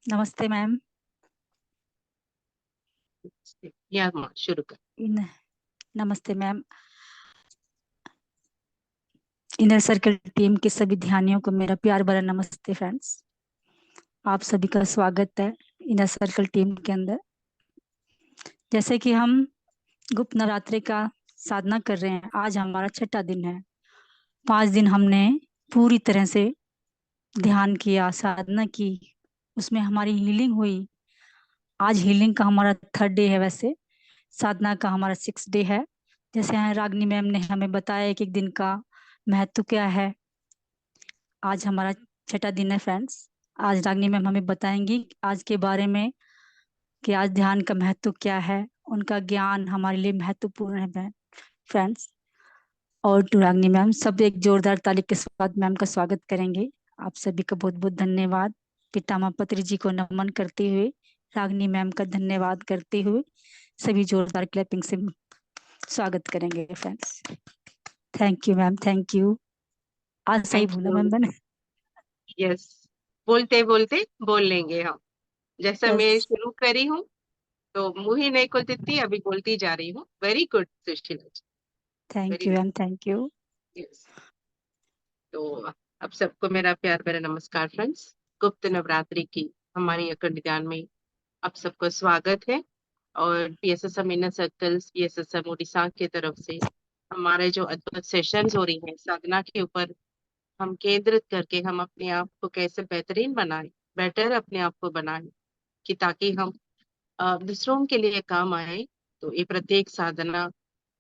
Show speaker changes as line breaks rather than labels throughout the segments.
नमस्ते मैम।
या माँ शुरू कर।
इन नमस्ते मैम। इनर सर्कल टीम के सभी ध्यानियों को मेरा प्यार भरा नमस्ते फ्रेंड्स। आप सभी का स्वागत है इनर सर्कल टीम के अंदर। जैसे कि हम गुप्त नवरात्रि का साधना कर रहे हैं, आज हमारा छठा दिन है। 5 दिन हमने पूरी तरह से ध्यान किया, साधना की, उसमें हमारी हीलिंग हुई। आज हीलिंग का हमारा थर्ड डे है। वैसे साधना का हमारा 6 डे है। जैसे रागनी मैम ने हमें बताया एक एक दिन का महत्व क्या है। आज हमारा छठा दिन है फ्रेंड्स। आज रागनी मैम हमें बताएंगी आज के बारे में कि आज ध्यान का महत्व क्या है। उनका ज्ञान हमारे लिए महत्वपूर्ण है फ्रेंड्स। और टू रागनी मैम, सब एक जोरदार ताली के साथ मैम का स्वागत करेंगे। आप सभी का बहुत बहुत धन्यवाद। पितामह पत्री जी को नमन करते हुए, रागनी मैम का धन्यवाद करते हुए सभी जोरदार क्लैपिंग से स्वागत करेंगे friends. Thank you ma'am, thank you. आज सही
थैंक
बोला
यू।
मैम मैंने।
यस, बोलते बोलते बोल लेंगे हम। जैसा
यस।
मैं शुरू करी हूँ तो मुंह ही नहीं खोलती, अभी बोलती जा रही हूँ। Very good Sushila ji,
thank
very
you
nice.
Ma'am, thank you.
Yes, तो अब सबको मेरा प्यार भरा नमस्कार फ्रेंड्स। गुप्त नवरात्रि की हमारी अखंड ध्यान में आप सबको स्वागत है। और PSSM inner circles, PSSM Orissa की तरफ से हमारे जो अद्भुत सेशंस हो रही हैं साधना के ऊपर, हम केंद्रित करके हम अपने आप को कैसे बेहतरीन बनाएं, बेटर अपने आप को बनाएं, कि ताकि हम दूसरों के लिए काम आए। तो ये प्रत्येक साधना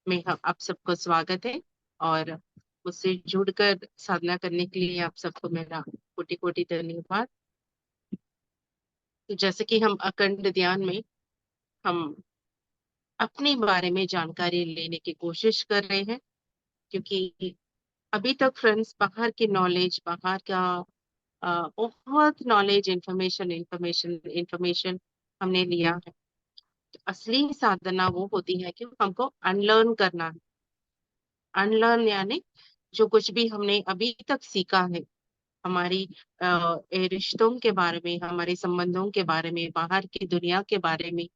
में हम आप सबको स्वागत है। और मुझसे जुड़कर साधना करने के लिए आप सबको मेरा कोटि कोटि धन्यवाद। तो जैसे कि हम अखंड ध्यान में हम अपने बारे में जानकारी लेने की कोशिश कर रहे हैं, क्योंकि अभी तक फ्रेंड्स बाहर की नॉलेज, बाहर का बहुत नॉलेज, इंफॉर्मेशन इंफॉर्मेशन इंफॉर्मेशन हमने लिया है। तो असली साधना वो होती है कि हमको अनलर्न करना है। अनलर्न यानी जो कुछ भी हमने अभी तक सीखा है, हमारी ये रिश्तों के बारे में, हमारे संबंधों के बारे में, बाहर की दुनिया के बारे में,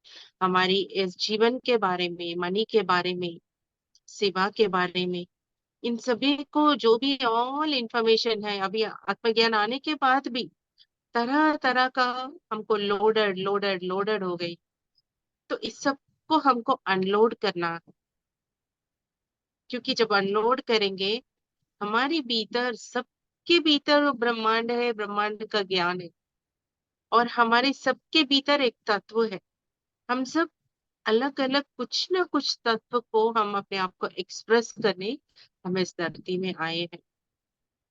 हमारी इस जीवन के बारे में, मनी के बारे में, सेवा के बारे में, इन सभी को जो भी ऑल इंफॉर्मेशन है, अभी आत्मज्ञान आने के बाद भी तरह तरह का हमको लोडेड लोडेड लोडेड हो गई। तो इस सब को हमको अनलोड करना है, क्योंकि जब अनलोड करेंगे हमारे भीतर, सबके भीतर ब्रह्मांड है, ब्रह्मांड का ज्ञान है। और हमारे सबके भीतर एक तत्व है। हम सब अलग अलग कुछ ना कुछ तत्व को हम अपने आप को एक्सप्रेस करने हम इस धरती में आए हैं।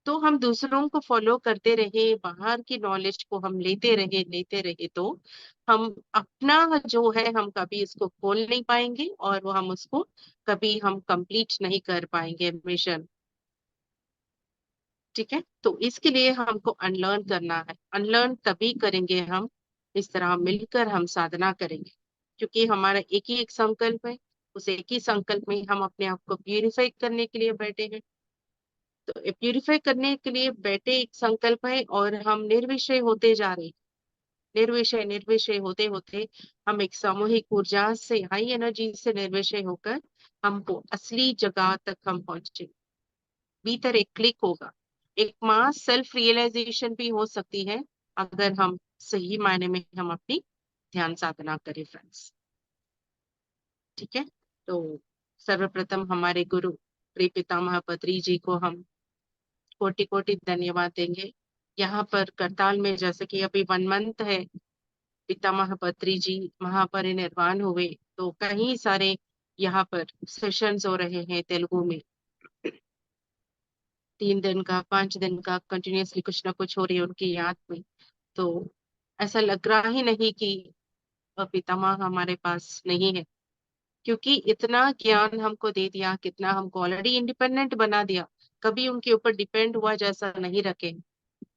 तो हम दूसरों को फॉलो करते रहे, बाहर की नॉलेज को हम लेते रहे तो हम अपना जो है हम कभी इसको खोल नहीं पाएंगे, और वो हम उसको कभी हम कंप्लीट नहीं कर पाएंगे मिशन। ठीक है, तो इसके लिए हमको अनलर्न करना है। अनलर्न तभी करेंगे हम, इस तरह मिलकर हम साधना करेंगे, क्योंकि हमारा एक संकल्प है। उस एक ही संकल्प में हम अपने आप को प्यूरिफाई करने के लिए बैठे हैं। तो प्यूरिफाई करने के लिए बैठे एक संकल्प है, और हम निर्विषय होते जा रहे हैं। निर्विषय निर्विषय होते होते हम एक सामूहिक ऊर्जा से, हाई एनर्जी से निर्विषय होकर हमको असली जगह तक हम पहुंचे। भीतर एक क्लिक होगा। एक मास सेल्फ रियलाइजेशन भी हो सकती है, अगर हम सही मायने में हम अपनी ध्यान साधना करें फ्रेंड्स। ठीक है, तो सर्वप्रथम हमारे गुरु प्रिय पितामह पत्री जी को हम कोटि कोटि धन्यवाद देंगे। यहाँ पर करताल में जैसे कि अभी 1 मंथ है, पितामह पत्री जी महापरिनिर्वाण हुए, तो कई सारे यहाँ पर सेशंस हो रहे हैं तेलुगु में। 3 दिन का, 5 दिन का कंटिन्यूअसली कुछ ना कुछ हो रही है उनकी याद में। तो ऐसा लग रहा ही नहीं कि पितामह हमारे पास नहीं है, क्योंकि इतना ज्ञान हमको दे दिया, कितना हमको ऑलरेडी इंडिपेंडेंट बना दिया। कभी उनके ऊपर डिपेंड हुआ जैसा नहीं रखे।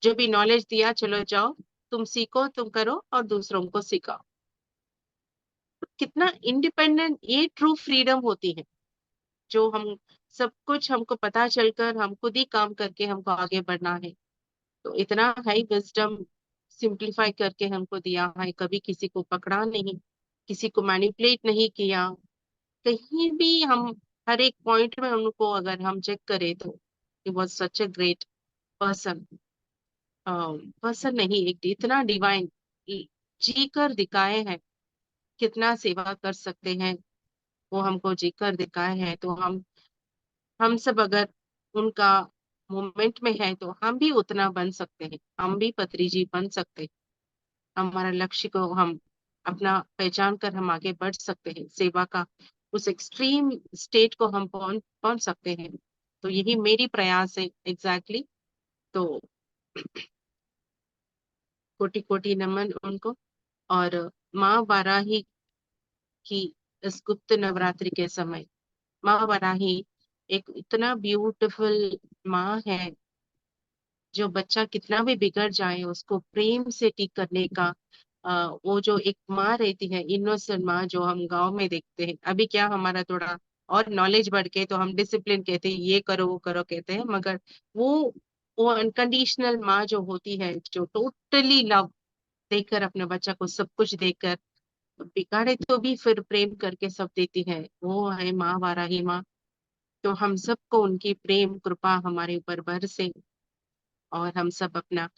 जो भी नॉलेज दिया, चलो जाओ, तुम सीखो, तुम करो और दूसरों को सिखाओ। कितना इंडिपेंडेंट, ये ट्रू फ्रीडम होती है। जो हम सब कुछ हमको पता चलकर हम खुद ही काम करके हमको आगे बढ़ना है। तो इतना हाई विजडम सिंप्लीफाई करके हमको दिया है, कभी किसी को पकड़ा नहीं, किसी को मैनिपुलेट नहीं किया। कहीं भी हम हर एक पॉइंट में उनको अगर हम चेक करें तो he was such a great person. Person नहीं, एक इतना डिवाइन जी कर दिखाए हैं, कितना सेवा कर सकते हैं वो हमको जी कर दिखाए हैं। तो हम सब अगर उनका मोमेंट में है तो हम भी उतना बन सकते हैं, हम भी पत्री जी बन सकते हैं। हमारा लक्ष्य को हम अपना पहचान कर हम आगे बढ़ सकते हैं, सेवा का उस एक्सट्रीम स्टेट को हम पहुंच पहुंच सकते हैं। तो यही मेरी प्रयास है एग्जैक्टली। तो कोटि कोटि नमन उनको। और माँ वाराही की इस गुप्त नवरात्रि के समय, माँ वाराही एक इतना ब्यूटीफुल माँ है, जो बच्चा कितना भी बिगड़ जाए उसको प्रेम से ठीक करने का वो जो एक माँ रहती है, इनोसेंट माँ जो हम गांव में देखते हैं। अभी क्या हमारा थोड़ा और नॉलेज बढ़ के तो हम डिसिप्लिन कहते हैं, ये करो वो करो कहते हैं, मगर वो वो अनकंडीशनल माँ जो होती है, जो टोटली लव देकर अपने बच्चा को सब कुछ देकर, बिगाड़े तो भी फिर प्रेम करके सब देती है, वो है माँ वाराही माँ। तो हम सबको उनकी प्रेम कृपा हमारे ऊपर बरसे, और हम सब अपना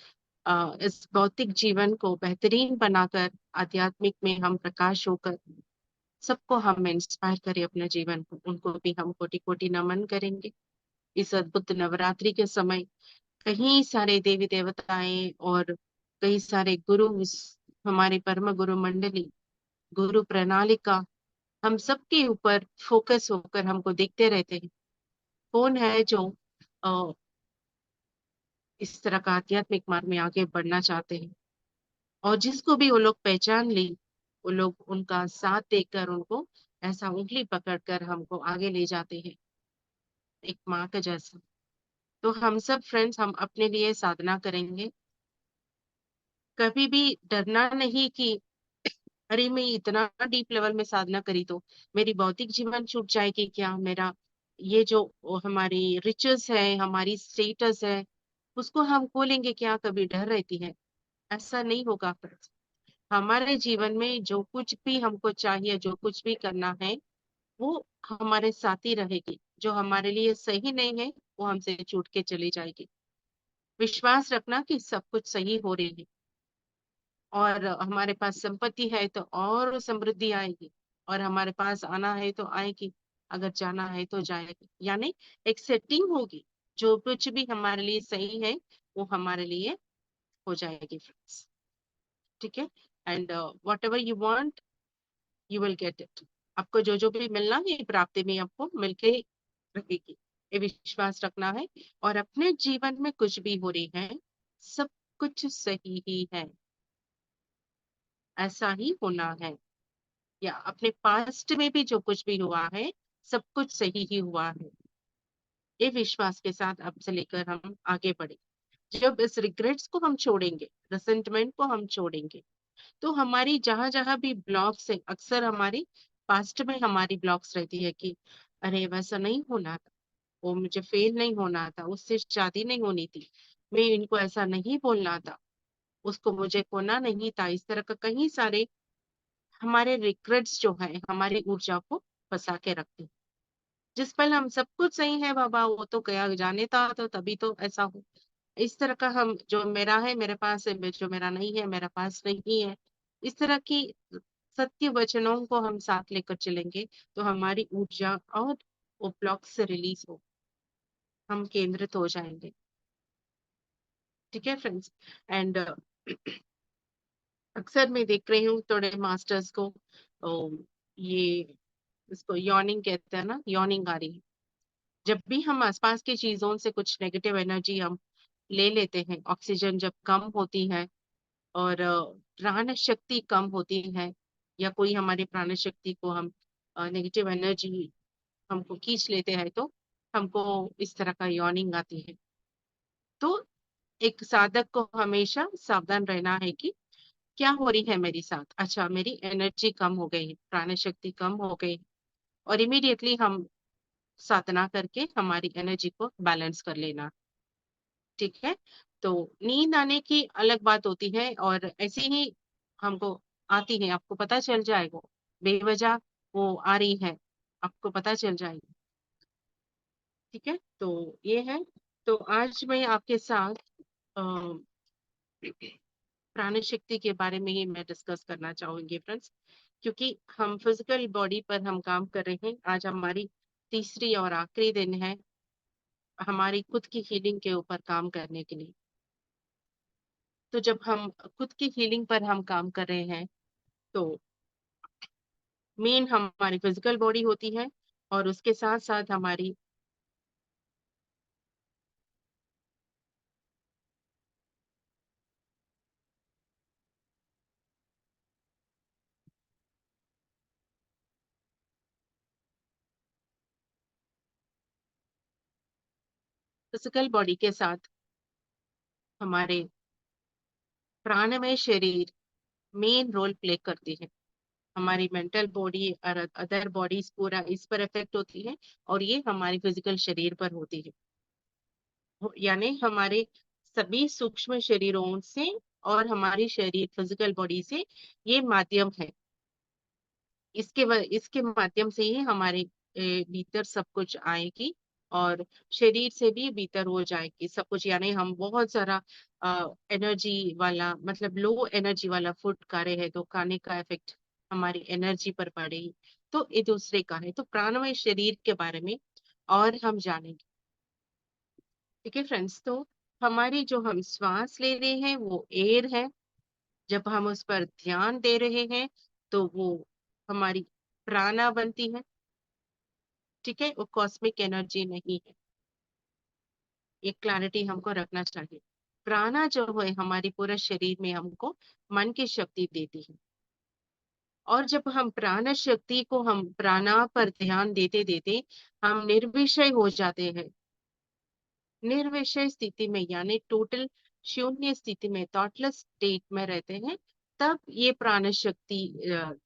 इस भौतिक जीवन को बेहतरीन बनाकर आध्यात्मिक में हम प्रकाश होकर सबको हम इंस्पायर करें अपने जीवन को। उनको भी हम कोटि कोटि नमन करेंगे इस अद्भुत नवरात्रि के समय। कई सारे देवी देवताएं और कई सारे गुरु, हमारे परम गुरु मंडली, गुरु प्रणालिका, हम सबके ऊपर फोकस होकर हमको देखते रहते हैं कौन है जो इस तरह का आध्यात्मिक मार्ग में आगे बढ़ना चाहते हैं। और जिसको भी वो लोग पहचान ली, वो लोग उनका साथ देकर उनको ऐसा उंगली पकड़कर हमको आगे ले जाते हैं, एक माँ का जैसा। तो हम सब फ्रेंड्स, हम अपने लिए साधना करेंगे, कभी भी डरना नहीं कि अरे मैं इतना डीप लेवल में साधना करी तो मेरी भौतिक जीवन छूट जाएगी क्या, मेरा ये जो हमारी रिचेस है, हमारी स्टेटस है, उसको हम खोलेंगे क्या, कभी डर रहती है। ऐसा नहीं होगा फ्रेंड्स। हमारे जीवन में जो कुछ भी हमको चाहिए, जो कुछ भी करना है, वो हमारे साथ ही रहेगी। जो हमारे लिए सही नहीं है वो हमसे छूट के चली जाएगी। विश्वास रखना कि सब कुछ सही हो रही है, और हमारे पास संपत्ति है तो और समृद्धि आएगी, और हमारे पास आना है तो आएगी, अगर जाना है तो जाएगी। यानी एक सेटिंग होगी, जो कुछ भी हमारे लिए सही है वो हमारे लिए हो जाएगी फ्रेंड्स। ठीक है। And what ever you want you will get it. आपको जो जो भी मिलना है ये प्राप्ति में आपको मिलके ही रहेगी, ये विश्वास रखना है। और अपने जीवन में कुछ भी हो रही है, सब कुछ सही ही है, ऐसा ही होना है। या अपने पास्ट में भी जो कुछ भी हुआ है, सब कुछ सही ही हुआ है। ये विश्वास के साथ अब से लेकर हम आगे बढ़े। जब इस रिग्रेट्स को हम छोड़ेंगे, रिसेंटमेंट को हम छोड़ेंगे, तो हमारी जहां जहां भी ब्लॉक्स है, अक्सर हमारी पास्ट में हमारी ब्लॉक्स रहती है कि अरे वैसा नहीं होना था, वो मुझे फेल नहीं होना था, उससे शादी नहीं होनी थी, मैं इनको ऐसा नहीं बोलना था, उसको मुझे खोना नहीं था। इस तरह का कई सारे हमारे रिग्रेट्स जो है हमारी ऊर्जा को फंसा के रखते हैं। जिस पल हम सब कुछ सही है बाबा, वो तो गया जाने था, तो तभी तो ऐसा हो। इस तरह का हम, जो मेरा है मेरे पास है, जो मेरा नहीं है मेरा पास नहीं है, इस तरह की सत्य वचनों को हम साथ लेकर चलेंगे, तो हमारी ऊर्जा और वो ब्लॉक से रिलीज हो, हम केंद्रित हो जाएंगे। ठीक है फ्रेंड्स। एंड अक्सर मैं देख रही हूँ थोड़े मास्टर्स को, ये इसको यॉर्निंग कहते हैं ना, यॉर्निंग आ रही है। जब भी हम आसपास की चीजों से कुछ नेगेटिव एनर्जी हम ले लेते हैं, ऑक्सीजन जब कम होती है और प्राण शक्ति कम होती है, या कोई हमारी प्राण शक्ति को हम नेगेटिव एनर्जी हमको खींच लेते हैं, तो हमको इस तरह का यॉर्निंग आती है। तो एक साधक को हमेशा सावधान रहना है कि क्या हो रही है मेरे साथ। अच्छा, मेरी एनर्जी कम हो गई, प्राण शक्ति कम हो गई, और इमीडिएटली हम साधना करके हमारी एनर्जी को बैलेंस कर लेना। ठीक है। तो नींद आने की अलग बात होती है, और ऐसे ही हमको आती है, आपको पता चल जाएगा, बेवजह वो आ रही है, आपको पता चल जाएगी। ठीक है, तो ये है। तो आज मैं आपके साथ अ, प्राण शक्ति के बारे में ही मैं डिस्कस करना चाहूंगी फ्रेंड्स, क्योंकि हम फिजिकल बॉडी पर हम काम कर रहे हैं। आज हमारी तीसरी और आखिरी दिन है हमारी खुद की हीलिंग के ऊपर काम करने के लिए। तो जब हम खुद की हीलिंग पर हम काम कर रहे हैं, तो मेन हमारी फिजिकल बॉडी होती है, और उसके साथ साथ हमारी फिजिकल बॉडी के साथ हमारे प्राणमय शरीर मेन रोल प्ले करती है। हमारी मेंटल बॉडी और अदर बॉडीज पूरा इस पर इफेक्ट होती है, और ये हमारी फिजिकल शरीर पर होती है। यानी हमारे सभी सूक्ष्म शरीरों से और हमारी शरीर फिजिकल बॉडी से ये माध्यम है। इसके माध्यम से ही हमारे भीतर सब कुछ आएगी, और शरीर से भी भीतर हो जाएगी सब कुछ। यानी हम बहुत सारा एनर्जी वाला, मतलब लो एनर्जी वाला फूड खा रहे हैं, तो खाने का इफेक्ट हमारी एनर्जी पर पड़ेगी। तो ये दूसरे का है, तो प्राणमय शरीर के बारे में और हम जानेंगे। ठीक है फ्रेंड्स, तो हमारी जो हम श्वास ले रहे हैं वो एयर है। जब हम उस पर ध्यान दे रहे हैं, तो वो हमारी प्राणा बनती है। ठीक है, वो कॉस्मिक एनर्जी नहीं है। एक क्लैरिटी हमको रखना चाहिए। प्राणा जो है हमारी पूरे शरीर में हमको मन की शक्ति देती है। और जब हम प्राण शक्ति को, हम प्राणा पर ध्यान देते देते हम निर्विषय हो जाते हैं। निर्विषय स्थिति में, यानी टोटल शून्य स्थिति में, थॉटलेस स्टेट में रहते हैं, तब ये प्राण शक्ति,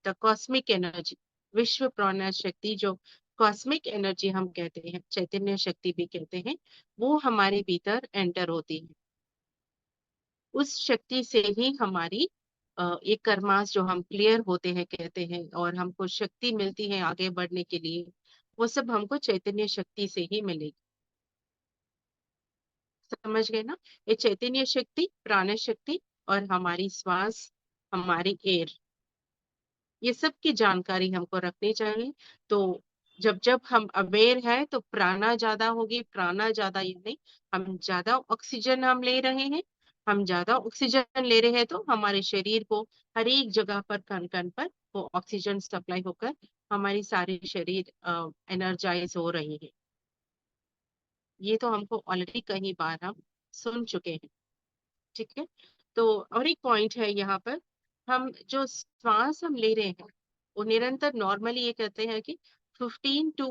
द कॉस्मिक एनर्जी, विश्व प्राण शक्ति, जो कॉस्मिक एनर्जी हम कहते हैं, चैतन्य शक्ति भी कहते हैं, वो हमारे भीतर एंटर होती है। उस शक्ति से ही हमारी ये कर्मास जो हम क्लियर होते हैं कहते हैं, और हमको शक्ति मिलती है आगे बढ़ने के लिए, वो सब हमको चैतन्य शक्ति से ही मिलेगी। समझ गए ना? ये चैतन्य शक्ति, प्राण शक्ति और हमारी श्वास, हमारी एयर, ये सब की जानकारी हमको रखनी चाहिए। तो जब जब हम अवेयर है, तो प्राणा ज्यादा होगी। प्राणा ज्यादा यानी हम ज्यादा ऑक्सीजन हम ले रहे हैं। हम ज्यादा ऑक्सीजन ले रहे हैं, तो हमारे शरीर को हर एक जगह पर, कण कण पर वो ऑक्सीजन सप्लाई होकर हमारी सारी शरीर एनर्जाइज हो रही है। ये तो हमको ऑलरेडी कई बार हम सुन चुके हैं। ठीक है, तो और एक पॉइंट है यहाँ पर, हम जो श्वास हम ले रहे हैं, वो निरंतर, नॉर्मली ये कहते हैं कि 15 टू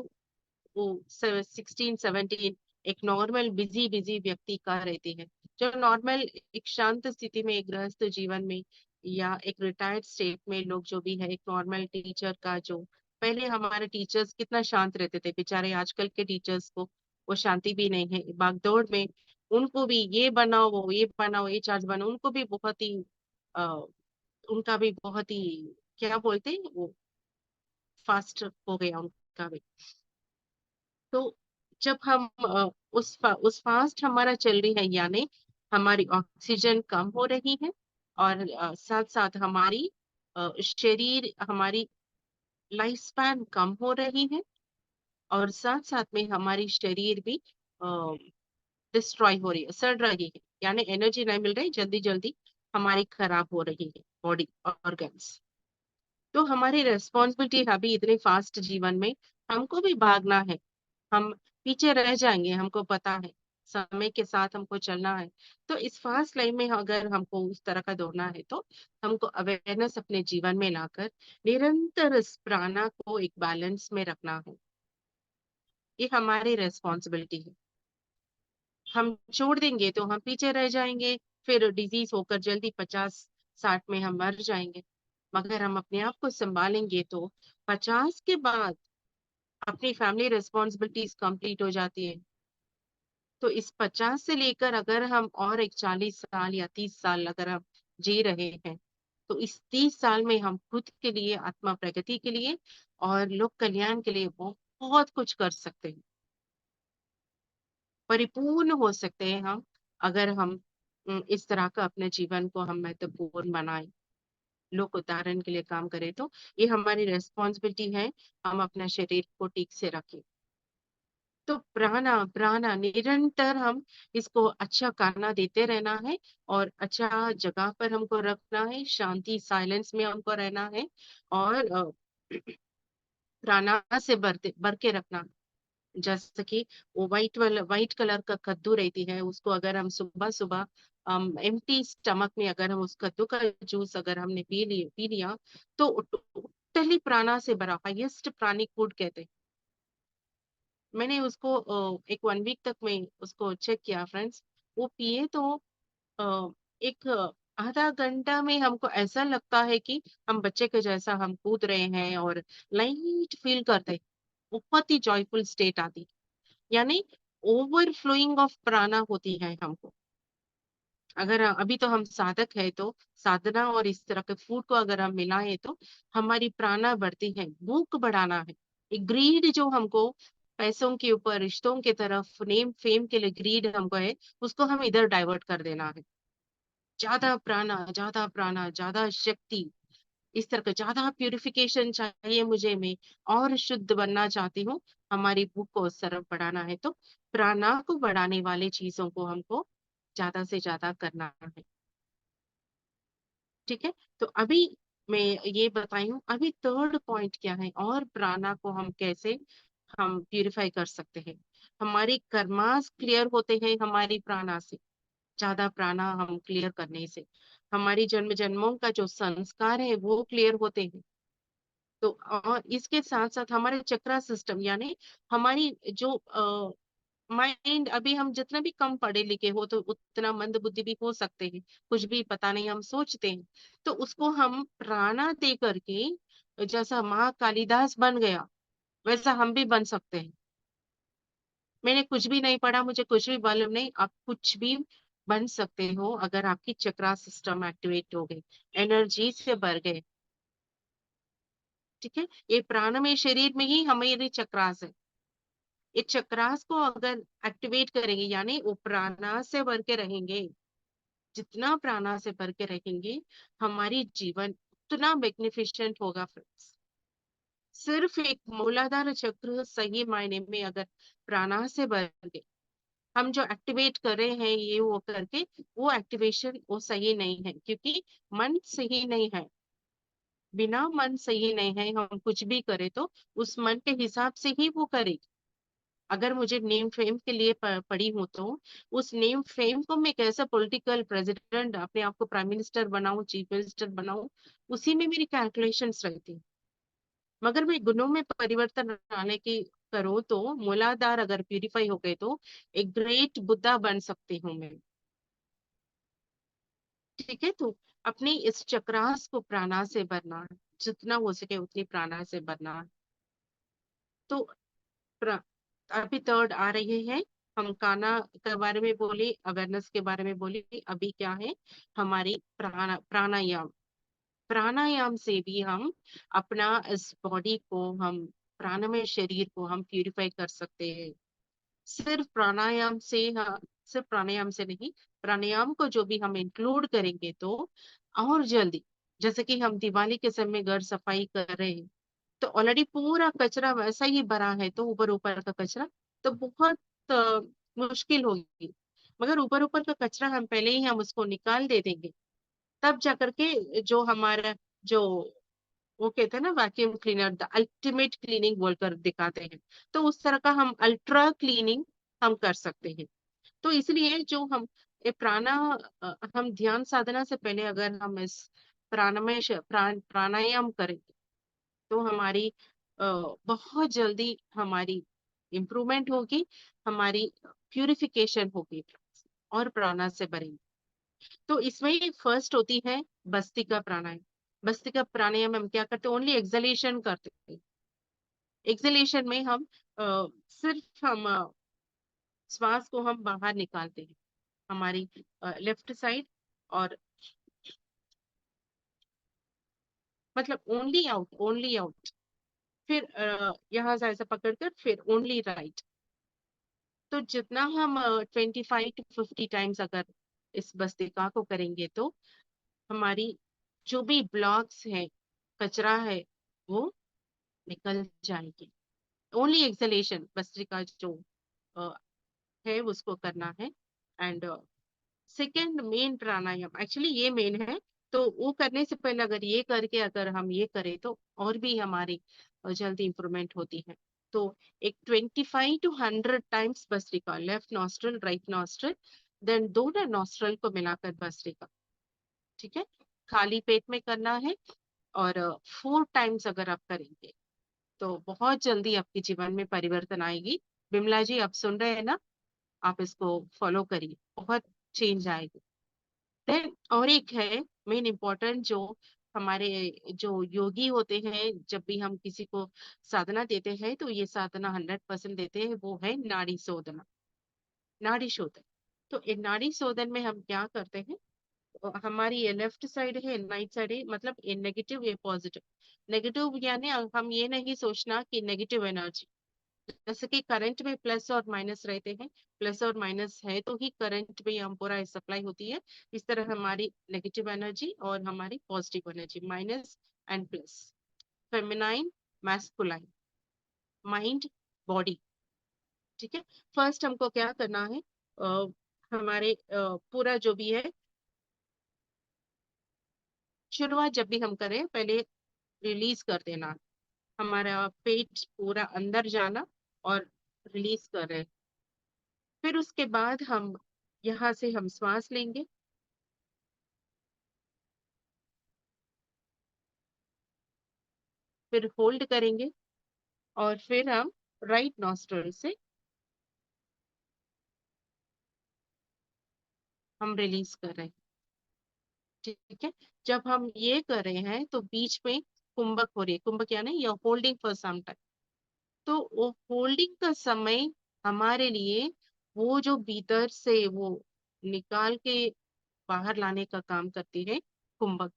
16-17 एक नॉर्मल बिजी बिजी व्यक्ति का रहती है। जो नॉर्मल एक शांत स्थिति में, एक गृहस्थ जीवन में, या एक रिटायर्ड स्टेट में लोग जो भी है, एक नॉर्मल टीचर का जो, पहले हमारे टीचर्स कितना शांत रहते थे बेचारे, आजकल के टीचर्स को वो शांति भी नहीं है भागदौड़ में। उनको भी ये बनाओ, वो ये बनाओ, ये चार्ज बनाओ, उनको भी बहुत ही आ, उनका भी बहुत ही, क्या बोलते हैं वो, फास्ट हो गया उनका भी। तो जब हम उस फास्ट हमारा चल रही है, यानी हमारी ऑक्सीजन कम हो रही है, और साथ साथ हमारी शरीर, हमारी लाइफ स्पैन कम हो रही है, और साथ साथ में हमारी शरीर भी डिस्ट्रॉय हो रही है, सड़ रही है, यानी एनर्जी नहीं मिल रही, जल्दी जल्दी हमारी खराब हो रही है बॉडी ऑर्गन्स। तो हमारी रेस्पॉन्सिबिलिटी अभी इतने फास्ट जीवन में हमको भी भागना है। हम पीछे रह जाएंगे, हमको पता है, समय के साथ हमको चलना है। तो इस फास्ट लाइफ में अगर हमको उस तरह का दौड़ना है, तो हमको अवेयरनेस अपने जीवन में लाकर निरंतर इस प्राणा को एक बैलेंस में रखना है। ये हमारी रेस्पॉन्सिबिलिटी है। हम छोड़ देंगे तो हम पीछे रह जाएंगे, फिर डिजीज होकर जल्दी 50-60 में हम मर जाएंगे। मगर हम अपने आप को संभालेंगे, तो 50 के बाद अपनी फैमिली रिस्पॉन्सिबिलिटीज कंप्लीट हो जाती है। तो इस 50 से लेकर अगर हम और एक 40 साल या 30 साल अगर हम जी रहे हैं, तो इस 30 साल में हम खुद के लिए, आत्मा प्रगति के लिए और लोक कल्याण के लिए बहुत कुछ कर सकते हैं। परिपूर्ण हो सकते हैं हम, अगर हम इस तरह का अपने जीवन को हम महत्वपूर्ण बनाएं, लोक उदाहरण के लिए काम करें, तो ये हमारी रिस्पॉन्सिबिलिटी है, हम अपना शरीर को ठीक से रखें। तो प्राणा प्राणा निरंतर हम इसको अच्छा खाना देते रहना है और अच्छा जगह पर हमको रखना है, शांति साइलेंस में हमको रहना है और प्राणा से भर के रखना। जैसे कि वो व्हाइट कलर का कद्दू रहती है, उसको अगर हम सुबह सुबह एम्प्टी स्टमक में अगर हम उस कद्दू का जूस अगर हमने पी लिया, तो टोटली प्राणा से भरा, हाईएस्ट प्राणिक फूड कहते हैं। मैंने उसको एक 1 वीक तक मैं उसको चेक किया फ्रेंड्स। वो पिए तो एक आधा घंटा में हमको ऐसा लगता है कि हम बच्चे के जैसा हम कूद रहे हैं और लाइट फील करते हैं। बहुत ही जॉयफुल स्टेट आती, यानी ओवरफ्लोइंग ऑफ प्राणा होती है हमको। अगर अभी तो हम साधक है, तो साधना और इस तरह के फूड को अगर हम मिलाएं तो हमारी प्राणा बढ़ती है, भूख बढ़ाना है। एक ग्रीड जो हमको पैसों के ऊपर, रिश्तों की तरफ, नेम फेम के लिए ग्रीड हमको है, उसको हम इधर डाइवर्ट कर देना है। ज्यादा प्राणा, ज्यादा शक्ति, इस तरह का ज्यादा प्यूरिफिकेशन चाहिए मुझे, मैं और शुद्ध बनना चाहती हूँ। हमारी भूख को उस तरफ बढ़ाना है, तो प्राणा को बढ़ाने वाले चीजों को हमको ज्यादा से ज्यादा करना है। ठीक है, तो अभी मैं ये बताई हूँ। अभी थर्ड पॉइंट क्या है, और प्राणा को हम कैसे हम प्यूरिफाई कर सकते हैं। हमारी कर्मास क्लियर होते हैं हमारी प्राणा से, ज्यादा प्राणा हम क्लियर करने से। हमारी जन्म जन्मों का जो संस्कार है वो क्लियर होते हैं। तो और इसके साथ साथ हमारे चक्रा सिस्टम, यानी हमारी जो माइंड, अभी हम जितना भी कम पढ़े लिखे हो तो उतना मंद बुद्धि भी हो सकते हैं, कुछ भी पता नहीं हम सोचते हैं, तो उसको हम प्राणा दे करके, जैसा माँ कालिदास बन गया वैसा हम भी बन सकते हैं। मैंने कुछ भी नहीं पढ़ा, मुझे कुछ भी मालूम नहीं, आप कुछ भी बन सकते हो अगर आपकी चक्रा सिस्टम एक्टिवेट हो गए, एनर्जी से भर गए। ठीक है, ये प्राणमय शरीर में ही हमारी चक्रास है। ये चक्रास को अगर एक्टिवेट करेंगे, यानी वो प्राणा से भर के रहेंगे, जितना प्राणा से भर के रहेंगे हमारी जीवन उतना मैग्निफिसेंट होगा फ्रेंड्स। सिर्फ एक मूलाधार चक्र सही मायने में अगर प्राणा से भर के हम जो एक्टिवेट कर रहे हैं ये वो करके, वो एक्टिवेशन वो सही नहीं है, क्योंकि मन सही नहीं है। बिना मन सही नहीं है हम कुछ भी करें तो उस मन के हिसाब से ही वो करेगी। अगर मुझे नेम फेम के लिए पढ़ी हूँ, तो उस नेम फेम को मैं कैसे पॉलिटिकल प्रेसिडेंट, अपने आप को प्राइम मिनिस्टर बनाऊं, चीफ मिनिस्टर बनाऊं, उसी में मेरी कैलकुलेशंस रहती हैं। मगर मैं गुणों में परिवर्तन लाने की करूँ तो मूलाधार अगर प्यूरिफाई हो गए तो एक ग्रेट बुद्धा बन सकती हूँ मैं। ठीक है, तो अपनी इस चक्रास को प्राणा से भरना, जितना हो सके उतनी प्राणा से भरना। तो प्र- अभी थर्ड आ रही है, हम काना के बारे में बोली, अवेयरनेस के बारे में बोली, अभी क्या है हमारी प्राणायाम। प्राणायाम से भी हम अपना इस बॉडी को, हम प्राणमय शरीर को हम प्यूरिफाई कर सकते हैं। सिर्फ प्राणायाम से, हाँ, सिर्फ प्राणायाम से नहीं, प्राणायाम को जो भी हम इंक्लूड करेंगे तो और जल्दी, जैसे कि हम दिवाली के समय घर सफाई कर रहे हैं, तो ऑलरेडी पूरा कचरा वैसा ही भरा है, तो ऊपर ऊपर का कचरा तो बहुत मुश्किल होगी। मगर ऊपर ऊपर का कचरा हम पहले ही हम उसको निकाल दे देंगे, तब जाकर के जो हमारा जो वो कहते हैं ना vacuum cleaner, the ultimate cleaning बोलकर दिखाते हैं, तो उस तरह का हम अल्ट्रा क्लीनिंग हम कर सकते हैं। तो इसलिए जो हम ये हम ध्यान साधना से पहले अगर हम इस प्राणायाम करें तो हमारी बहुत जल्दी हमारी इम्प्रूवमेंट होगी, हमारी प्यूरिफिकेशन होगी और प्राणा से भरेंगे। तो इसमें फर्स्ट होती है भस्त्रिका प्राणायाम। भस्त्रिका प्राणायाम हम क्या करते हैं, ओनली एक्सलेशन करते हैं। एक्सलेशन में हम सिर्फ हम श्वास को हम बाहर निकालते हैं हमारी लेफ्ट साइड, और मतलब ओनली आउट, ओनली आउट। फिर यहाँ से ऐसा पकड़कर फिर ओनली राइट। तो जितना हम 25 to 50 टाइम्स अगर इस भस्त्रिका को करेंगे तो हमारी जो भी ब्लॉक्स है, कचरा है, वो निकल जाएगी। ओनली एक्सलेशन भस्त्रिका जो अ, है उसको करना है। And second main pranayama, actually ये मेन है, तो वो करने से पहले अगर ये करके अगर हम ये करें तो और भी हमारी जल्दी इंप्रूवमेंट होती है। तो एक 25 to 100 times bhastrika, left nostril right nostril, then दोनों नॉस्ट्रल को मिलाकर भस्त्रिका, ठीक है, खाली पेट में करना है। और 4 टाइम्स अगर आप करेंगे तो बहुत जल्दी आपके जीवन में परिवर्तन आएगी। बिमला जी, आप सुन रहे हैं ना? आप इसको फॉलो करिए, बहुत चेंज आएगी। देन और एक है मेन इम्पोर्टेंट, जो हमारे जो योगी होते हैं, जब भी हम किसी को साधना देते हैं तो ये साधना 100% देते हैं, वो है नाड़ी शोधना, नाड़ी शोधन। तो ये नाड़ी शोधन में हम क्या करते हैं, हमारी ये लेफ्ट साइड है, राइट साइड है, मतलब ये नेगेटिव ये पॉजिटिव। नेगेटिव यानी हम ये नहीं सोचना कि नेगेटिव एनर्जी, जैसे कि करंट में प्लस और माइनस रहते हैं, प्लस और माइनस है तो ही करंट में हम पूरा सप्लाई होती है। इस तरह हमारी नेगेटिव एनर्जी और हमारी positive energy, minus and plus, feminine masculine, mind body, ठीक है। फर्स्ट हमको क्या करना है, हमारे पूरा जो भी है, शुरुआत जब भी हम करें पहले रिलीज कर देना, हमारा पेट पूरा अंदर जाना और रिलीज कर रहे। फिर उसके बाद हम यहाँ से हम श्वास लेंगे, फिर होल्ड करेंगे, और फिर हम राइट नॉस्ट्रल से हम रिलीज कर रहे हैं, ठीक है। जब हम ये कर रहे हैं तो बीच में कुंभक हो रही है, कुंभक यानी ये होल्डिंग फॉर सम टाइम। तो वो होल्डिंग का समय हमारे लिए, वो जो भीतर से वो निकाल के बाहर लाने का काम करती है कुंभक,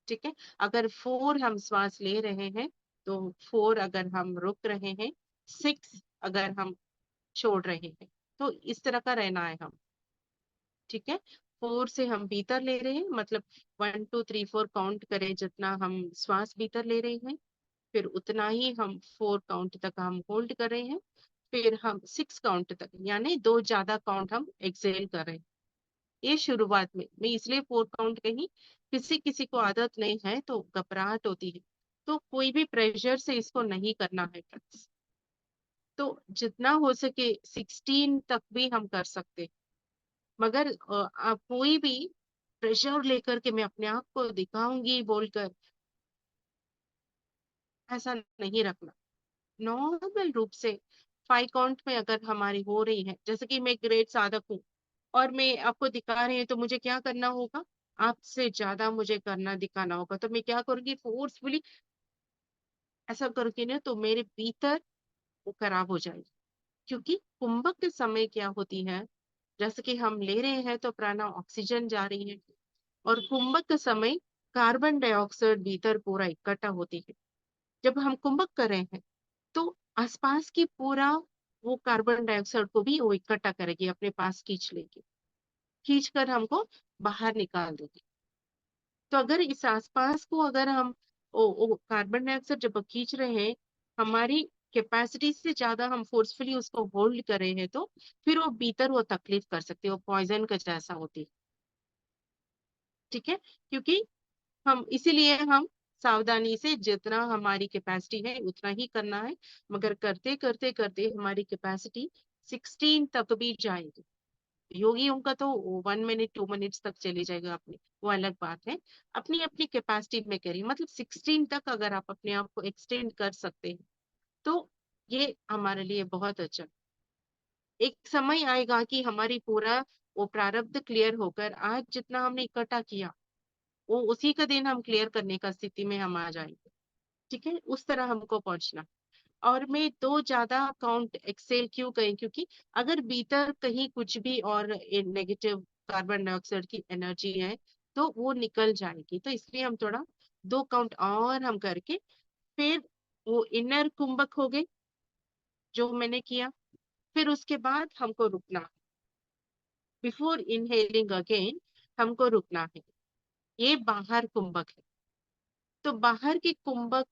ठीक है। अगर 4 हम श्वास ले रहे हैं तो 4 अगर हम रुक रहे हैं, 6 अगर हम छोड़ रहे हैं, तो इस तरह का रहना है हम, ठीक है। 4 से हम भीतर ले रहे हैं, मतलब 1 2 3 4 काउंट करें, जितना हम श्वास भीतर ले रहे हैं फिर उतना ही हम 4 काउंट तक हम होल्ड कर रहे हैं, फिर हम 6 काउंट तक, यानी 2 ज्यादा काउंट हम एक्सेल कर रहे हैं। ये शुरुआत में मैं इसलिए 4 काउंट कही, किसी किसी को आदत नहीं है तो घबराहट होती है, तो कोई भी प्रेशर से इसको नहीं करना है friends। तो जितना हो सके 16 तक भी हम कर सकते हैं, मगर आप कोई भी प्रेशर लेकर के मैं अपने आप को दिखाऊंगी बोलकर ऐसा नहीं रखना। नॉर्मल रूप से 5 काउंट में अगर हमारी हो रही है, जैसे कि मैं ग्रेट साधक हूँ और मैं आपको दिखा रही हूँ, तो मुझे क्या करना होगा, आपसे ज्यादा मुझे करना दिखाना होगा। तो मैं क्या करूंगी, फोर्सफुली ऐसा करूंगी ना, तो मेरे भीतर वो खराब हो जाएगी। क्योंकि कुंभक के समय क्या होती है, जैसे कि हम ले रहे हैं तो प्राणा ऑक्सीजन जा रही है, और कुंभक के समय कार्बन डाइऑक्साइड भीतर पूरा इकट्ठा होती है। जब हम कुंभक कर रहे हैं तो आसपास की पूरा वो कार्बन डाइऑक्साइड को भी वो इकट्ठा करेगी, अपने पास खींच लेगी, खींच कर हमको बाहर निकाल देगी। तो अगर इस आसपास को अगर हम ओ कार्बन डाइऑक्साइड जब खींच रहे हैं, हमारी कैपेसिटी से ज्यादा हम फोर्सफुली उसको होल्ड कर रहे हैं, तो फिर वो भीतर वो तकलीफ कर सकती है, वो पॉइजन का जैसा होती है, ठीक है। क्योंकि हम इसीलिए हम सावधानी से जितना हमारी कैपेसिटी है उतना ही करना है, मगर करते करते करते हमारी कैपेसिटी 16 तक भी जाएगी। योगियों का तो 1 मिनट 2 मिनट्स तक चले जाएगा अपने, वो अलग बात है। अपनी अपनी कैपेसिटी में करिए, मतलब 16 तक अगर आप अपने आप को एक्सटेंड कर सकते हैं तो ये हमारे लिए बहुत अच्छा। एक समय आएगा कि हमारी पूरा वो प्रारब्ध क्लियर होकर आज जितना हमने इकट्ठा किया, वो उसी का दिन हम क्लियर करने का स्थिति में हम आ जाएंगे, ठीक है। उस तरह हमको पहुंचना। और मैं दो ज्यादा काउंट एक्सेल क्यों कहीं, क्योंकि अगर भीतर कहीं कुछ भी और नेगेटिव कार्बन डाइऑक्साइड की एनर्जी है तो वो निकल जाएगी, तो इसलिए हम थोड़ा दो काउंट और हम करके फिर वो इनर कुंभक हो गए जो मैंने किया। फिर उसके बाद हमको रुकना, बिफोर इनहेलिंग अगेन हमको रुकना है। ये बाहर कुंभक है। तो बाहर के कुंभक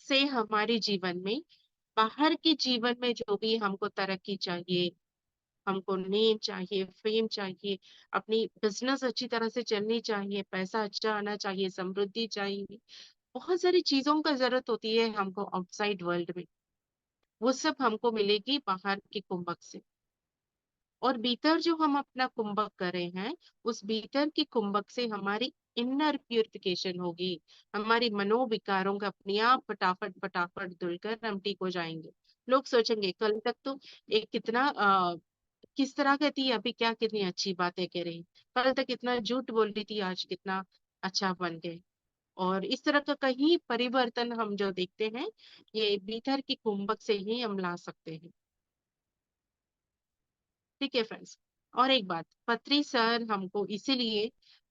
से हमारे जीवन में, बाहर के जीवन में जो भी हमको तरक्की चाहिए, हमको नेम चाहिए, फेम चाहिए, अपनी बिजनेस अच्छी तरह से चलनी चाहिए, पैसा अच्छा आना चाहिए, समृद्धि चाहिए, बहुत सारी चीजों का जरूरत होती है हमको आउटसाइड वर्ल्ड में। वो सब हमको मिलेगी बाहर के कुंभक से। और भीतर जो हम अपना कुंभक कर रहे हैं, उस भीतर के कुंभक से हमारी इनर प्यूरिफिकेशन होगी। हमारी मनोविकारों का अपने आप फटाफट फटाफट धुलकर हम ठीक हो जाएंगे। लोग सोचेंगे कल तक तो एक कितना किस तरह की थी, अभी क्या कितनी अच्छी बातें कह रही, कल तक इतना झूठ बोल रही थी, आज कितना अच्छा बन गए। और इस तरह का कहीं परिवर्तन हम जो देखते हैं, ये भीतर की कुंभक से ही हम ला सकते हैं। ठीक है फ्रेंड्स। और एक बात, पत्री सर हमको इसीलिए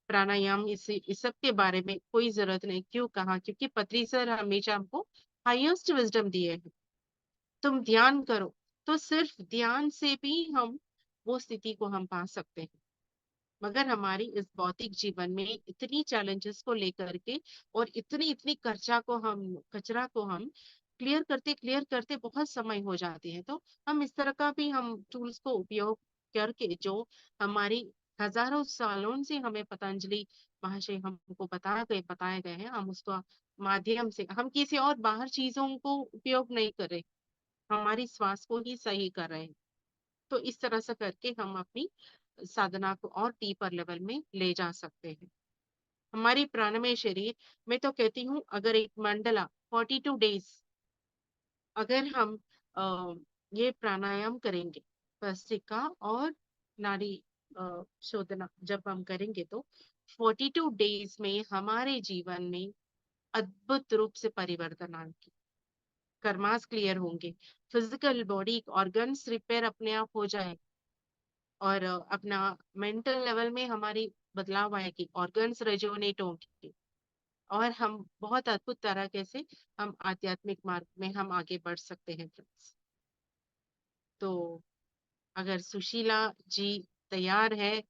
प्राणायाम इस सब के बारे में कोई जरूरत नहीं क्यों कहा, क्योंकि पत्री सर हमेशा हमको हाईएस्ट विजडम दिए हैं। तुम ध्यान करो, तो सिर्फ ध्यान से भी हम वो स्थिति को हम पा सकते हैं। मगर हमारी इस भौतिक जीवन में इतनी चैलेंजेस को लेकर के और इतनी इतनी कचरा को हम क्लियर करते बहुत समय हो जाती है। तो हम इस तरह का भी हम टूल्स को उपयोग करके, जो हमारी हजारों सालों से हमें पतंजलि महाशय हमको बताए गए हैं, हम उसका माध्यम से हम किसी और बाहर चीजों को उपयोग नहीं कर रहे, हमारी श्वास को ही सही कर रहे हैं। तो इस तरह से करके हम अपनी साधना को और डीपर लेवल में ले जा सकते हैं। हमारी प्राणमय शरीर, मैं तो कहती हूँ अगर एक मंडला 42 डेज अगर हम अ, ये प्राणायाम करेंगे, भस्त्रिका और नाड़ी शोधना जब हम करेंगे, तो 42 डेज में हमारे जीवन में अद्भुत रूप से परिवर्तन आएंगे। कर्मास क्लियर होंगे, फिजिकल बॉडी ऑर्गन्स रिपेयर अपने आप हो जाए, और अपना मेंटल लेवल में हमारी बदलाव आएगी, ऑर्गन्स रेजोनेट होंगे, और हम बहुत अद्भुत तरीके से हम आध्यात्मिक मार्ग में हम आगे बढ़ सकते हैं फ्रेंड्स। तो अगर सुशीला जी तैयार है,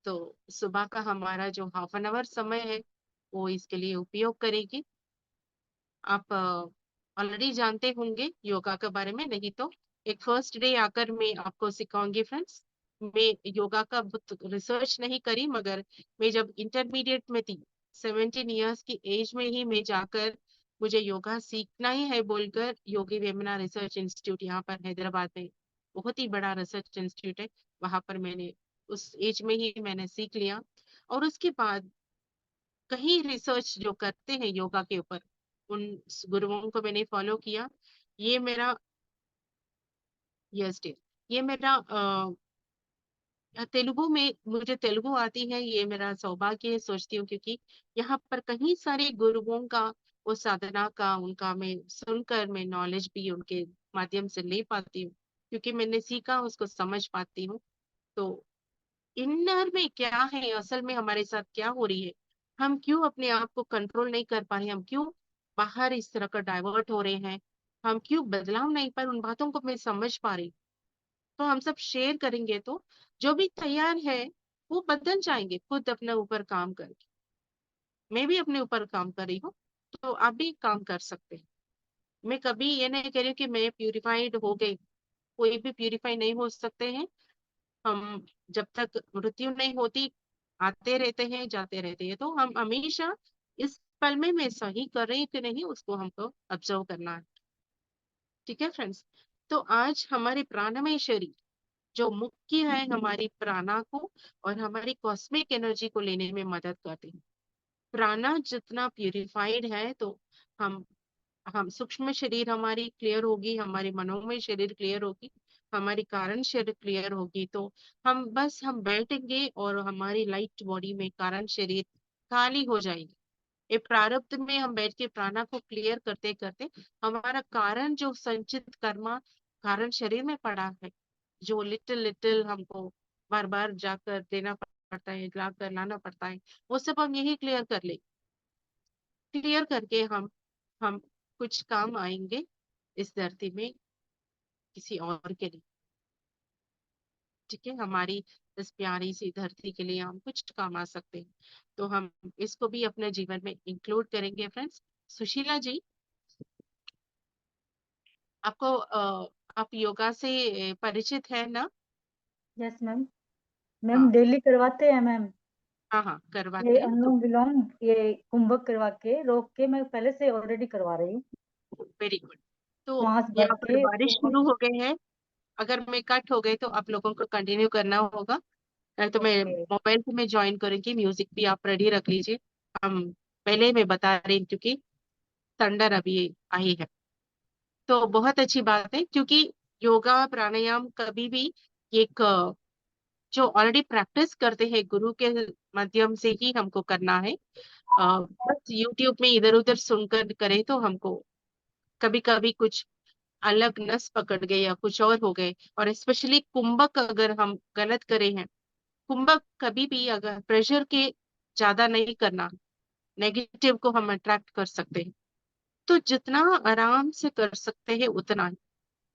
तो सुबह का हमारा जो हाफ एन आवर समय है वो इसके लिए उपयोग करेगी। आप ऑलरेडी जानते होंगे योगा के बारे में, नहीं तो एक फर्स्ट डे आकर मैं आपको सिखाऊंगी फ्रेंड्स। मैं योगा का रिसर्च नहीं करी, मगर मैं जब इंटरमीडिएट में थी, 17 इयर्स की एज में ही मैं जाकर, मुझे योगा सीखना ही है बोलकर, योगी वेमना रिसर्च इंस्टीट्यूट यहाँ पर हैदराबाद में बहुत ही बड़ा रिसर्च इंस्टीट्यूट है, वहां पर मैंने उस एज में ही मैंने सीख लिया। और उसके बाद कहीं रिसर्च जो करते हैं योगा के ऊपर, उन गुरुओं को मैंने फॉलो किया। ये मेरा, यस डे, ये मेरा तेलुगु में, मुझे तेलुगु आती है, ये मेरा सौभाग्य है सोचती हूँ, क्योंकि यहाँ पर कई सारे गुरुओं का वो साधना का उनका मैं सुनकर मैं नॉलेज भी उनके माध्यम से ले पाती हूँ, क्योंकि मैंने सीखा उसको समझ पाती हूँ। तो इनर में क्या है, असल में हमारे साथ क्या हो रही है, हम क्यों अपने आप को कंट्रोल नहीं कर पा रहे, हम क्यों बाहर इस तरह का डाइवर्ट हो रहे हैं, हम क्यों बदलाव नहीं पा रहे, उन बातों को मैं समझ पा रही। तो हम सब शेयर करेंगे, तो जो भी तैयार है वो बदल जाएंगे खुद अपने ऊपर काम करके। मैं भी अपने ऊपर काम कर रही हूँ, तो आप भी काम कर सकते हैं। मैं कभी ये नहीं कह रही हूँ कि मैं प्यूरिफाइड हो गई, कोई भी प्यूरिफाई नहीं हो सकते हैं हम, जब तक मृत्यु नहीं होती, आते रहते हैं जाते रहते हैं, तो हम हमेशा इस पल में मैं सही कर रही हूँ कि नहीं उसको हमको ऑब्जर्व करना है। ठीक है फ्रेंड्स। तो आज हमारे प्राणमय शरीर जो मुख्य है हमारी प्राणा को और हमारी कॉस्मिक एनर्जी को लेने में मदद करते हैं। प्राणा जितना प्यूरिफाइड है, तो हम हम सूक्ष्म शरीर हमारी क्लियर होगी, हमारी मनोमय शरीर क्लियर होगी, हमारी कारण शरीर क्लियर होगी, तो हम बैठेंगे और हमारी लाइट बॉडी में कारण शरीर खाली हो जाएगी। ये प्रारब्ध में हम बैठ के प्राणा को क्लियर करते करते हमारा कारण जो संचित कर्मा कारण शरीर में पड़ा है, जो लिटिल लिटिल हमको बार बार जाकर देना पड़ता है, जाकर लाना पड़ता है, वो सब हम यही क्लियर कर ले। क्लियर करके हम कुछ काम आएंगे इस धरती में किसी और के लिए। ठीक है, हमारी इस प्यारी सी धरती के लिए हम कुछ काम आ सकते हैं, तो हम इसको भी अपने जीवन में इंक्लूड करेंगे फ्रेंड्स। सुशीला जी, आपको आप योगा से परिचित है ना?
Yes ma'am. मैम
हाँ
डेली करवाते हैं मैम।
हाँ हाँ,
ये
करवाते हैं तो
अनुलोम विलोम, ये कुंभक करवा के रोक के मैं पहले से ऑलरेडी करवा रही हूँ।
Very good. तो
श्वास भर
यहाँ पर
के
बारिश शुरू हो गए हैं, अगर मैं कट हो गई तो आप लोगों को कंटिन्यू करना होगा, नहीं तो मैं
ओके।
मोबाइल पे मैं ज्वाइन करूंगी। म्यूजिक भी आप रेडी रख लीजिए। हम पहले मैं बता रही हूँ क्योंकि थंडर अभी आई है, तो बहुत अच्छी बात है, क्योंकि योगा प्राणायाम कभी भी एक जो ऑलरेडी प्रैक्टिस करते हैं गुरु के माध्यम से ही हमको करना है। बस यूट्यूब में इधर उधर सुनकर करें तो हमको कभी कभी कुछ अलग नस पकड़ गए या कुछ और हो गए, और स्पेशली कुंभक अगर हम गलत करे हैं, कुंभक कभी भी अगर प्रेशर के ज्यादा नहीं करना, नेगेटिव को हम अट्रैक्ट कर सकते हैं, तो जितना आराम से कर सकते हैं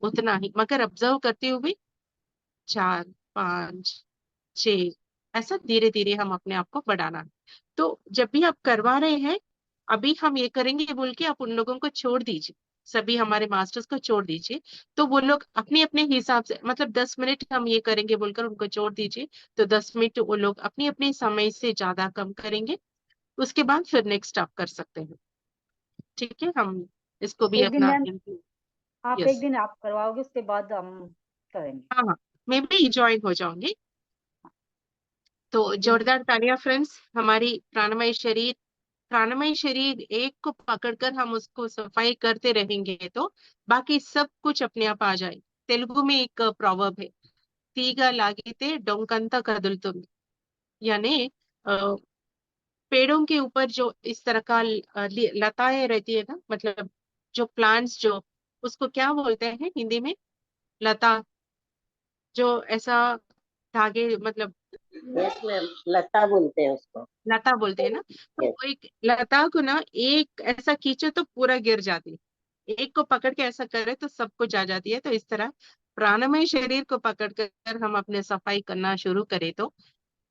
उतना ही, मगर ऑब्जर्व करते हुए 4 5 6 ऐसा धीरे धीरे हम अपने आप को बढ़ाना है। तो जब भी आप करवा रहे हैं, अभी हम ये करेंगे बोल के आप उन लोगों को छोड़ दीजिए, सभी हमारे मास्टर्स को छोड़ दीजिए, तो वो लोग अपने अपने हिसाब से, मतलब 10 मिनट हम ये करेंगे बोलकर उनको छोड़ दीजिए, तो 10 मिनट वो लोग अपने अपने समय से ज्यादा कम करेंगे, उसके बाद फिर नेक्स्ट आप कर सकते हैं। ठीक है, हम इसको भी
एक दिन
अपना।
मैम, आप
यस,
एक दिन आप करवाओगे, उसके बाद हम करेंगे।
हाँ हाँ, मैं भी ज्वाइन हो जाऊंगी। तो
एक दिन।
जोरदार तालियां फ्रेंड्स। हमारी प्राणमय शरीर एक को पकड़कर हम उसको सफाई करते रहेंगे तो बाकी सब कुछ अपने आप आ जाए। तेलुगु में एक प्रॉवर्ब है, तीगा लागिते डोंकंता कदुलतुंदी, यानी अ, पेड़ों के ऊपर जो इस तरह का लताएं रहती है ना, मतलब जो प्लांट्स, जो उसको क्या बोलते हैं हिंदी में, लता, जो ऐसा धागे, मतलब
यस मैम, लता बोलते हैं उसको।
लता बोलते हैं ना, तो
यस।
वो एक लता को ना एक ऐसा खींचो तो पूरा गिर जाती है, एक को पकड़ के ऐसा करे तो सब कुछ आ जाती है। तो इस तरह प्राणमय शरीर को पकड़ कर हम अपने सफाई करना शुरू करें तो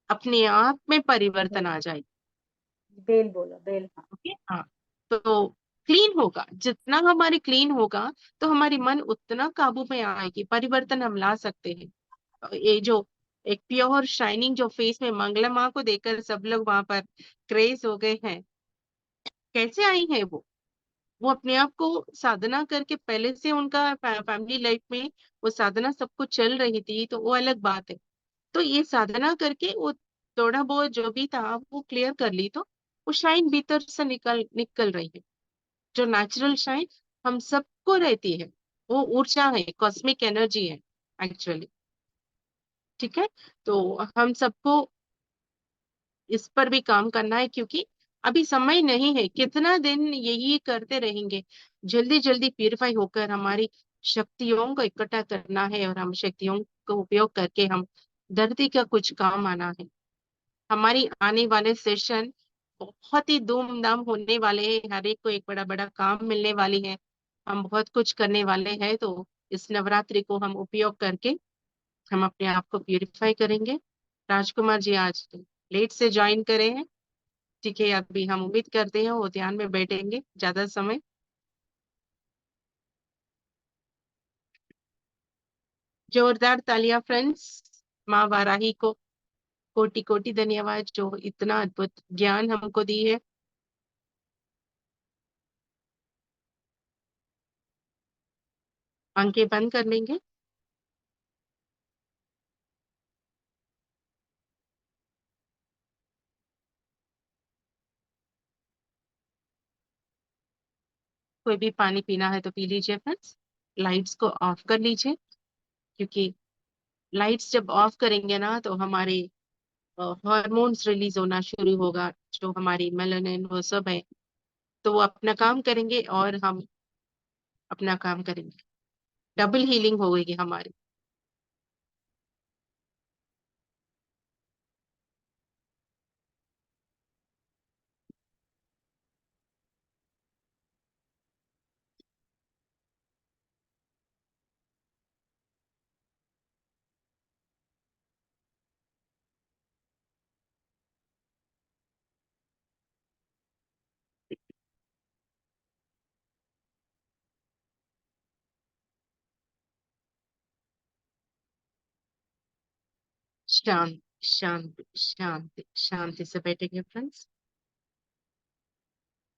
अपने आप में परिवर्तन
बेल,
आ जाए।
बेल बोला, बेल, हाँ।
ओके, हाँ। तो क्लीन होगा, जितना हमारे क्लीन होगा तो हमारी मन उतना काबू में आएगी, परिवर्तन हम ला सकते हैं। ये जो एक प्योर शाइनिंग जो फेस में मंगला माँ को देखकर सब लोग वहां पर क्रेज हो गए हैं, कैसे आई है वो अपने आप को साधना करके, पहले से उनका फैमिली लाइफ में वो साधना सब कुछ चल रही थी, तो वो अलग बात है। तो ये साधना करके वो थोड़ा बहुत जो भी था वो क्लियर कर ली, तो वो शाइन भीतर से निकल निकल रही है, जो नेचुरल शाइन हम सबको रहती है, वो ऊर्जा है, कॉस्मिक एनर्जी है एक्चुअली। ठीक है, तो हम सबको इस पर भी काम करना है, क्योंकि अभी समय नहीं है, कितना दिन यही करते रहेंगे। जल्दी जल्दी प्यूरिफाई होकर हमारी शक्तियों को इकट्ठा करना है, और हम शक्तियों को उपयोग करके हम धरती का कुछ काम आना है। हमारी आने वाले सेशन बहुत ही धूमधाम होने वाले हैं, हर एक को एक बड़ा बड़ा काम मिलने वाली है, हम बहुत कुछ करने वाले हैं। तो इस नवरात्रि को हम उपयोग करके हम अपने आप को प्यूरिफाई करेंगे। राजकुमार जी आज लेट से ज्वाइन करे हैं, ठीक है, अभी हम उम्मीद करते हैं वो ध्यान में बैठेंगे ज्यादा समय। जोरदार तालियां फ्रेंड्स। माँ वाराही को कोटि कोटि धन्यवाद, जो इतना अद्भुत ज्ञान हमको दी है। आंखें बंद कर लेंगे। कोई भी पानी पीना है तो पी लीजिए फ्रेंड्स। लाइट्स को ऑफ कर लीजिए, क्योंकि लाइट्स जब ऑफ करेंगे ना तो हमारे हार्मोन्स रिलीज होना शुरू होगा, जो हमारी मेलानिन वो सब है, तो वो अपना काम करेंगे और हम अपना काम करेंगे। डबल हीलिंग होगी हमारी। शांति शांति शांति शांति से बैठेंगे फ्रेंड्स।